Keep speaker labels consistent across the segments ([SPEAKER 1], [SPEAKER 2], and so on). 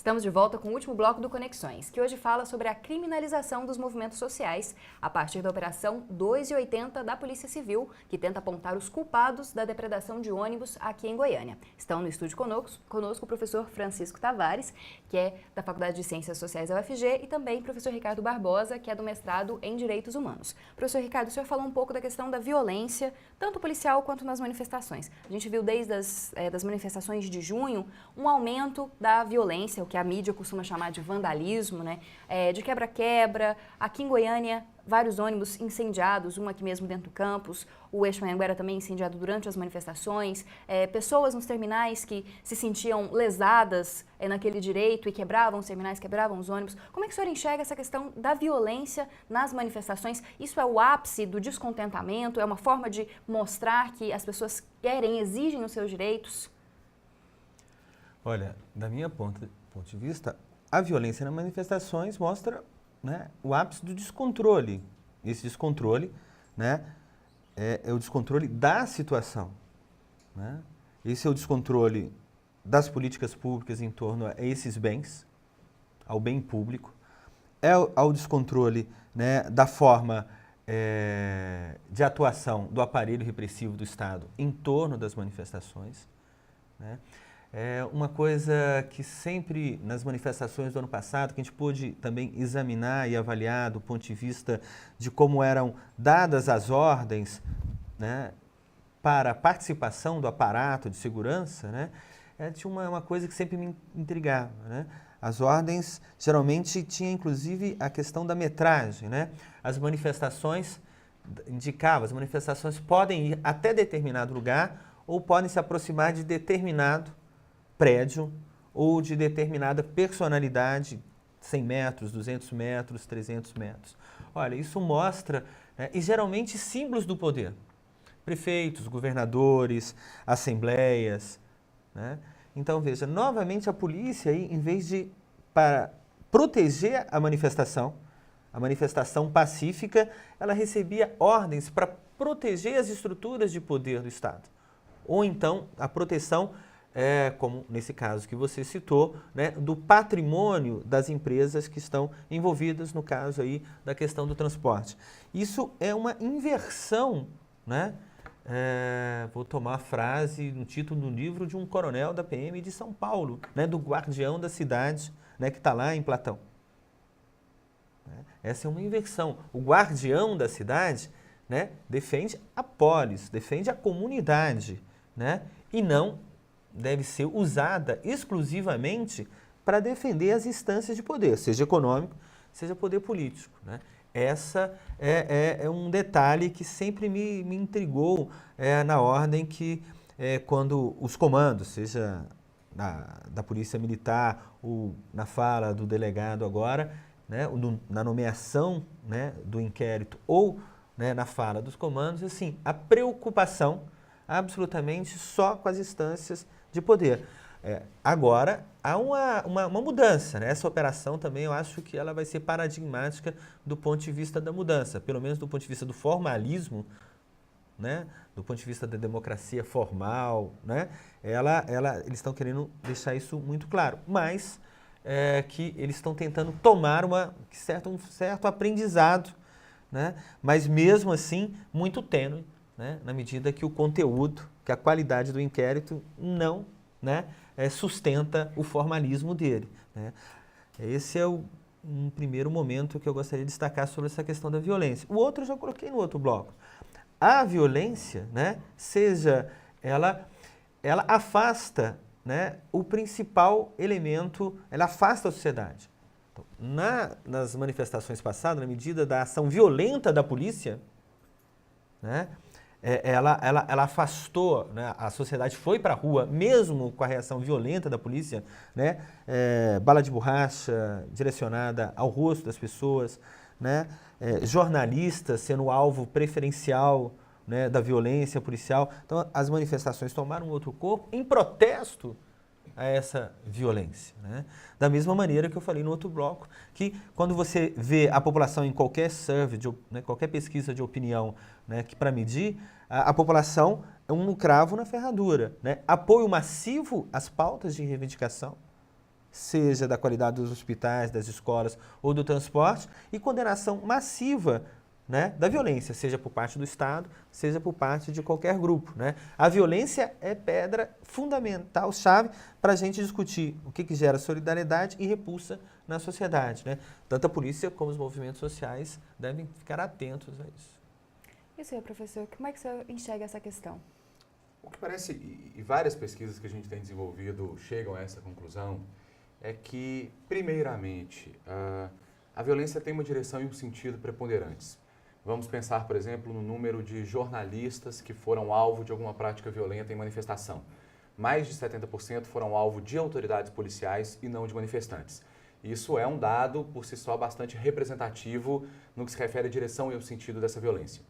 [SPEAKER 1] Estamos de volta com o último bloco do Conexões, que hoje fala sobre a criminalização dos movimentos sociais a partir da Operação 280 da Polícia Civil, que tenta apontar os culpados da depredação de ônibus aqui em Goiânia. Estão no estúdio conosco o professor Francisco Tavares, que é da Faculdade de Ciências Sociais da UFG, e também o professor Ricardo Barbosa, que é do mestrado em Direitos Humanos. Professor Ricardo, o senhor falou um pouco da questão da violência, tanto policial quanto nas manifestações. A gente viu desde das manifestações de junho um aumento da violência, o que a mídia costuma chamar de vandalismo, né? De quebra-quebra. Aqui em Goiânia, vários ônibus incendiados, um aqui mesmo dentro do campus, o Eixo Anhanguera também incendiado durante as manifestações, pessoas nos terminais que se sentiam lesadas naquele direito e quebravam os terminais, quebravam os ônibus. Como é que o senhor enxerga essa questão da violência nas manifestações? Isso é o ápice do descontentamento? É uma forma de mostrar que as pessoas querem, exigem os seus direitos?
[SPEAKER 2] Olha, da minha ponto de vista, a violência nas manifestações mostra, né, o ápice do descontrole. Esse descontrole, né, é o descontrole da situação, né? Esse é o descontrole das políticas públicas em torno a esses bens, ao bem público. É ao descontrole, né, da forma de atuação do aparelho repressivo do Estado em torno das manifestações, né? É uma coisa que sempre nas manifestações do ano passado, que a gente pôde também examinar e avaliar do ponto de vista de como eram dadas as ordens, né, para a participação do aparato de segurança, né, tinha uma coisa que sempre me intrigava, né? As ordens geralmente tinha inclusive a questão da metragem, né? As manifestações indicavam, as manifestações podem ir até determinado lugar ou podem se aproximar de determinado prédio ou de determinada personalidade, 100 metros, 200 metros, 300 metros. Olha, isso mostra, né, e geralmente símbolos do poder. Prefeitos, governadores, assembleias, né? Então, veja, novamente a polícia, aí, em vez de para proteger a manifestação pacífica, ela recebia ordens para proteger as estruturas de poder do Estado. Ou então a proteção, como nesse caso que você citou, né, do patrimônio das empresas que estão envolvidas, no caso aí da questão do transporte. Isso é uma inversão, né? Vou tomar a frase no título do livro de um coronel da PM de São Paulo, né, do guardião da cidade, né, que está lá em Platão. Essa é uma inversão. O guardião da cidade, né, defende a polis, defende a comunidade, né, e não deve ser usada exclusivamente para defender as instâncias de poder, seja econômico, seja poder político, né? Essa é um detalhe que sempre me intrigou na ordem que, quando os comandos, seja da Polícia Militar ou na fala do delegado agora, né, na nomeação, né, do inquérito ou, né, na fala dos comandos, assim, a preocupação absolutamente só com as instâncias de poder. Agora, há uma mudança, né? Essa operação também eu acho que ela vai ser paradigmática do ponto de vista da mudança, pelo menos do ponto de vista do formalismo, né? Do ponto de vista da democracia formal, né? Eles estão querendo deixar isso muito claro, mas que eles estão tentando tomar um certo aprendizado, né? Mas mesmo assim muito tênue, né? Na medida que o conteúdo, que a qualidade do inquérito não, né, sustenta o formalismo dele, né? Esse é um primeiro momento que eu gostaria de destacar sobre essa questão da violência. O outro eu já coloquei no outro bloco. A violência, né, ela afasta, né, o principal elemento, ela afasta a sociedade. Então, nas manifestações passadas, na medida da ação violenta da polícia, né, ela afastou, né, a sociedade foi para a rua, mesmo com a reação violenta da polícia, né, bala de borracha direcionada ao rosto das pessoas, né, jornalistas sendo alvo preferencial, né, da violência policial. Então, as manifestações tomaram outro corpo em protesto a essa violência, né? Da mesma maneira que eu falei no outro bloco, que quando você vê a população em qualquer survey, né, qualquer pesquisa de opinião, né, que para medir, a população é um cravo na ferradura, né? Apoio massivo às pautas de reivindicação, seja da qualidade dos hospitais, das escolas ou do transporte, e condenação massiva, né, da violência, seja por parte do Estado, seja por parte de qualquer grupo, né? A violência é pedra fundamental, chave, para a gente discutir o que gera solidariedade e repulsa na sociedade, né? Tanto a polícia como os movimentos sociais devem ficar atentos a isso.
[SPEAKER 1] E o senhor, professor, como é que o senhor enxerga essa questão?
[SPEAKER 3] O que parece, e várias pesquisas que a gente tem desenvolvido chegam a essa conclusão, é que, primeiramente, a violência tem uma direção e um sentido preponderantes. Vamos pensar, por exemplo, no número de jornalistas que foram alvo de alguma prática violenta em manifestação. Mais de 70% foram alvo de autoridades policiais e não de manifestantes. Isso é um dado, por si só, bastante representativo no que se refere à direção e ao sentido dessa violência.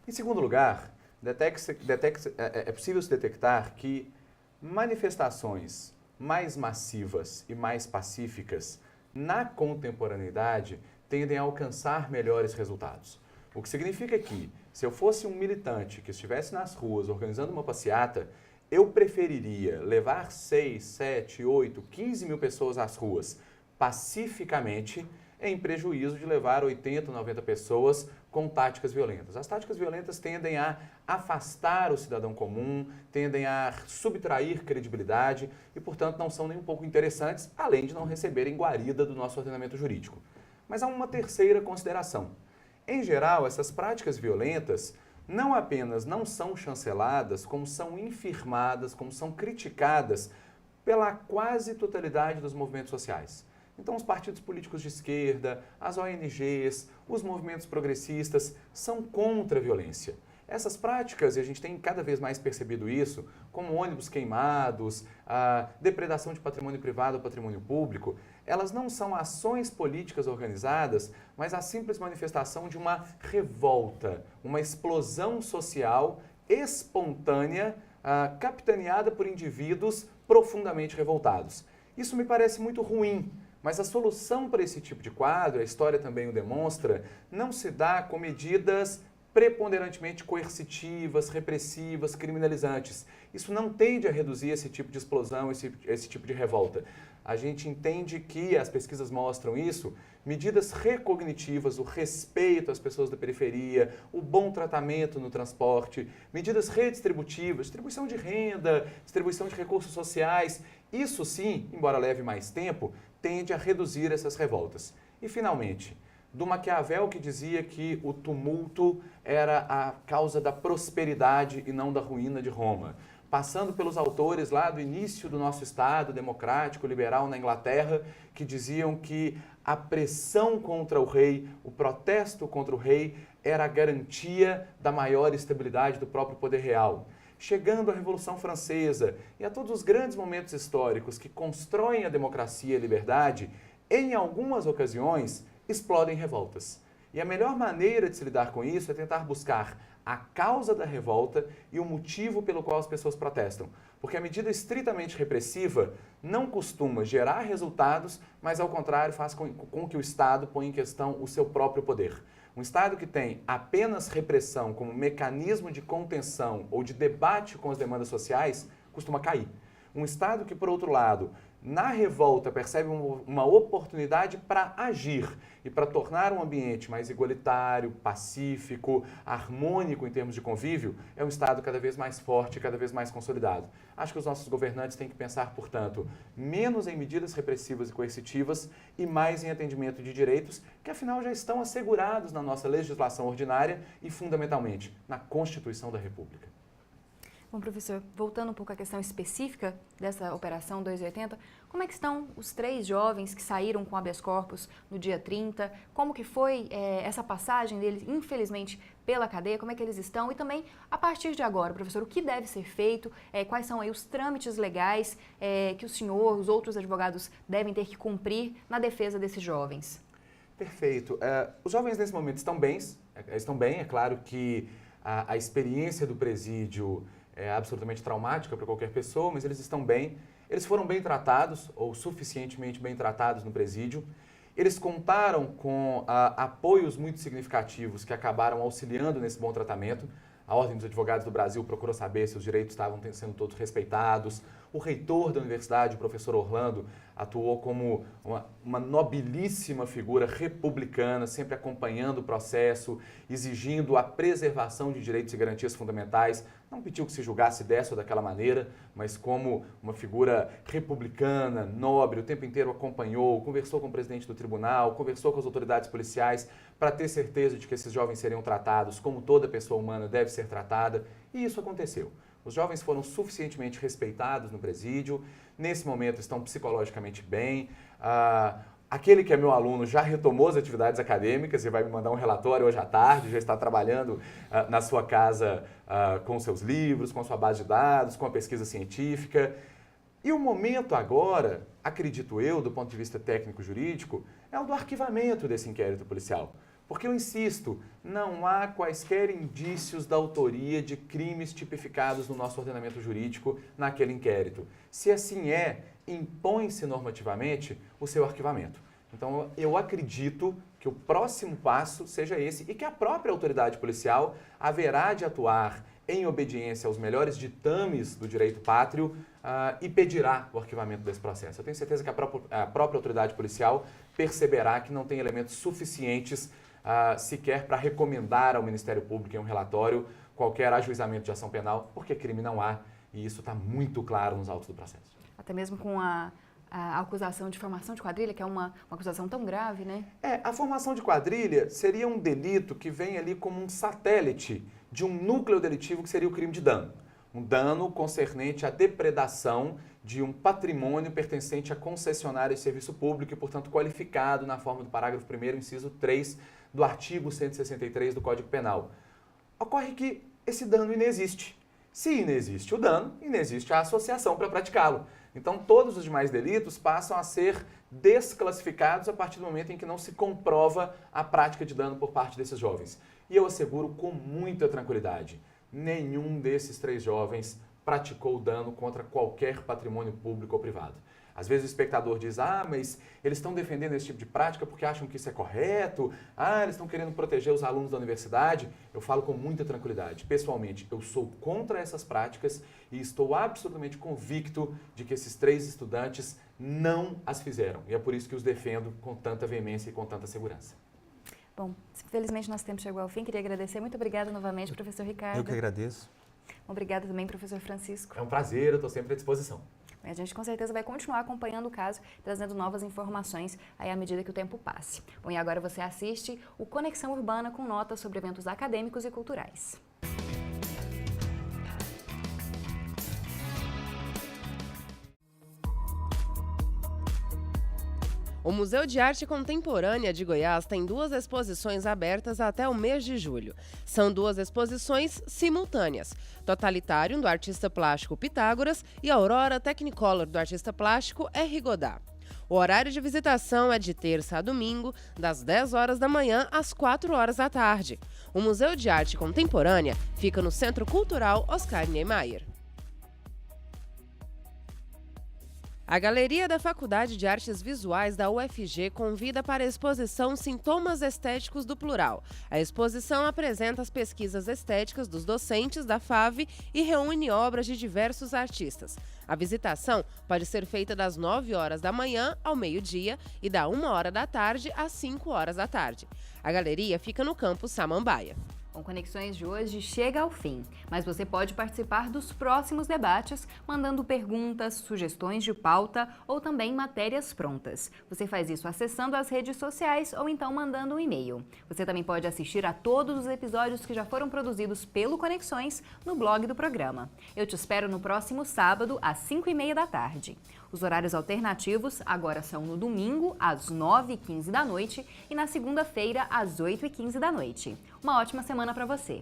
[SPEAKER 3] Em segundo lugar, é possível se detectar que manifestações mais massivas e mais pacíficas na contemporaneidade tendem a alcançar melhores resultados. O que significa que, se eu fosse um militante que estivesse nas ruas organizando uma passeata, eu preferiria levar 6, 7, 8, 15 mil pessoas às ruas pacificamente, em prejuízo de levar 80, 90 pessoas com táticas violentas. As táticas violentas tendem a afastar o cidadão comum, tendem a subtrair credibilidade e, portanto, não são nem um pouco interessantes, além de não receberem guarida do nosso ordenamento jurídico. Mas há uma terceira consideração. Em geral, essas práticas violentas não apenas não são chanceladas, como são infirmadas, como são criticadas pela quase totalidade dos movimentos sociais. Então, os partidos políticos de esquerda, as ONGs, os movimentos progressistas são contra a violência. Essas práticas, e a gente tem cada vez mais percebido isso, como ônibus queimados, a depredação de patrimônio privado ou patrimônio público, elas não são ações políticas organizadas, mas a simples manifestação de uma revolta, uma explosão social espontânea, capitaneada por indivíduos profundamente revoltados. Isso me parece muito ruim. Mas a solução para esse tipo de quadro, a história também o demonstra, não se dá com medidas preponderantemente coercitivas, repressivas, criminalizantes. Isso não tende a reduzir esse tipo de explosão, esse tipo de revolta. A gente entende que, as pesquisas mostram isso, medidas recognitivas, o respeito às pessoas da periferia, o bom tratamento no transporte, medidas redistributivas, distribuição de renda, distribuição de recursos sociais, isso sim, embora leve mais tempo, tende a reduzir essas revoltas. E, finalmente, do Maquiavel, que dizia que o tumulto era a causa da prosperidade e não da ruína de Roma, passando pelos autores lá do início do nosso Estado democrático, liberal na Inglaterra, que diziam que a pressão contra o rei, o protesto contra o rei, era a garantia da maior estabilidade do próprio poder real. Chegando à Revolução Francesa e a todos os grandes momentos históricos que constroem a democracia e a liberdade, em algumas ocasiões, explodem revoltas. E a melhor maneira de se lidar com isso é tentar buscar a causa da revolta e o motivo pelo qual as pessoas protestam. Porque a medida estritamente repressiva não costuma gerar resultados, mas ao contrário faz com que o Estado ponha em questão o seu próprio poder. Um Estado que tem apenas repressão como mecanismo de contenção ou de debate com as demandas sociais costuma cair. Um Estado que, por outro lado, na revolta percebe uma oportunidade para agir e para tornar um ambiente mais igualitário, pacífico, harmônico em termos de convívio, é um Estado cada vez mais forte, cada vez mais consolidado. Acho que os nossos governantes têm que pensar, portanto, menos em medidas repressivas e coercitivas e mais em atendimento de direitos que, afinal, já estão assegurados na nossa legislação ordinária e, fundamentalmente, na Constituição da República.
[SPEAKER 1] Bom, professor, voltando um pouco à questão específica dessa Operação 280, como é que estão os 3 jovens que saíram com habeas corpus no dia 30? Como que foi essa passagem deles, infelizmente, pela cadeia? Como é que eles estão? E também, a partir de agora, professor, o que deve ser feito? Quais são aí os trâmites legais que o senhor, os outros advogados devem ter que cumprir na defesa desses jovens?
[SPEAKER 3] Perfeito. Os jovens, nesse momento, estão bem. É claro que a experiência do presídio é absolutamente traumática para qualquer pessoa, mas eles estão bem. Eles foram bem tratados, ou suficientemente bem tratados no presídio. Eles contaram com apoios muito significativos que acabaram auxiliando nesse bom tratamento. A Ordem dos Advogados do Brasil procurou saber se os direitos estavam sendo todos respeitados. O reitor da universidade, o professor Orlando, atuou como uma nobilíssima figura republicana, sempre acompanhando o processo, exigindo a preservação de direitos e garantias fundamentais. Não pediu que se julgasse dessa ou daquela maneira, mas como uma figura republicana, nobre, o tempo inteiro acompanhou, conversou com o presidente do tribunal, conversou com as autoridades policiais para ter certeza de que esses jovens seriam tratados como toda pessoa humana deve ser tratada, e isso aconteceu. Os jovens foram suficientemente respeitados no presídio, nesse momento estão psicologicamente bem. Aquele que é meu aluno já retomou as atividades acadêmicas e vai me mandar um relatório hoje à tarde, já está trabalhando na sua casa com seus livros, com a sua base de dados, com a pesquisa científica. E o momento agora, acredito eu, do ponto de vista técnico-jurídico, é o do arquivamento desse inquérito policial. Porque eu insisto, não há quaisquer indícios da autoria de crimes tipificados no nosso ordenamento jurídico naquele inquérito. Se assim é, impõe-se normativamente o seu arquivamento. Então, eu acredito que o próximo passo seja esse e que a própria autoridade policial haverá de atuar em obediência aos melhores ditames do direito pátrio e pedirá o arquivamento desse processo. Eu tenho certeza que a própria autoridade policial perceberá que não tem elementos suficientes sequer para recomendar ao Ministério Público em um relatório qualquer ajuizamento de ação penal, porque crime não há, e isso está muito claro nos autos do processo.
[SPEAKER 1] Até mesmo com a acusação de formação de quadrilha, que é uma acusação tão grave, né?
[SPEAKER 3] A formação de quadrilha seria um delito que vem ali como um satélite de um núcleo delitivo que seria o crime de dano. Um dano concernente à depredação de um patrimônio pertencente à concessionária de serviço público e, portanto, qualificado na forma do parágrafo 1º, inciso 3 do artigo 163 do Código Penal. Ocorre que esse dano inexiste. Se inexiste o dano, inexiste a associação para praticá-lo. Então, todos os demais delitos passam a ser desclassificados a partir do momento em que não se comprova a prática de dano por parte desses jovens. E eu asseguro com muita tranquilidade, nenhum desses 3 jovens praticou dano contra qualquer patrimônio público ou privado. Às vezes o espectador diz, mas eles estão defendendo esse tipo de prática porque acham que isso é correto, eles estão querendo proteger os alunos da universidade. Eu falo com muita tranquilidade. Pessoalmente, eu sou contra essas práticas e estou absolutamente convicto de que esses 3 estudantes não as fizeram. E é por isso que os defendo com tanta veemência e com tanta segurança.
[SPEAKER 1] Bom, infelizmente nosso tempo chegou ao fim. Queria agradecer. Muito obrigada novamente, professor Ricardo.
[SPEAKER 2] Eu que agradeço.
[SPEAKER 1] Obrigada também, professor Francisco.
[SPEAKER 3] É um prazer, eu estou sempre à disposição.
[SPEAKER 1] A gente com certeza vai continuar acompanhando o caso, trazendo novas informações aí à medida que o tempo passe. Bom, e agora você assiste o Conexão Urbana com notas sobre eventos acadêmicos e culturais.
[SPEAKER 4] O Museu de Arte Contemporânea de Goiás tem 2 exposições abertas até o mês de julho. São 2 exposições simultâneas: Totalitário, do artista plástico Pitágoras, e Aurora Technicolor, do artista plástico R. Godard. O horário de visitação é de terça a domingo, das 10 horas da manhã às 4 horas da tarde. O Museu de Arte Contemporânea fica no Centro Cultural Oscar Niemeyer. A Galeria da Faculdade de Artes Visuais da UFG convida para a exposição Sintomas Estéticos do Plural. A exposição apresenta as pesquisas estéticas dos docentes da FAV e reúne obras de diversos artistas. A visitação pode ser feita das 9 horas da manhã ao meio-dia e da 1 hora da tarde às 5 horas da tarde. A galeria fica no campus Samambaia.
[SPEAKER 1] O Conexões de hoje chega ao fim, mas você pode participar dos próximos debates mandando perguntas, sugestões de pauta ou também matérias prontas. Você faz isso acessando as redes sociais ou então mandando um e-mail. Você também pode assistir a todos os episódios que já foram produzidos pelo Conexões no blog do programa. Eu te espero no próximo sábado, às 5h30 da tarde. Os horários alternativos agora são no domingo, às 9h15 da noite e na segunda-feira, às 8h15 da noite. Uma ótima semana para você!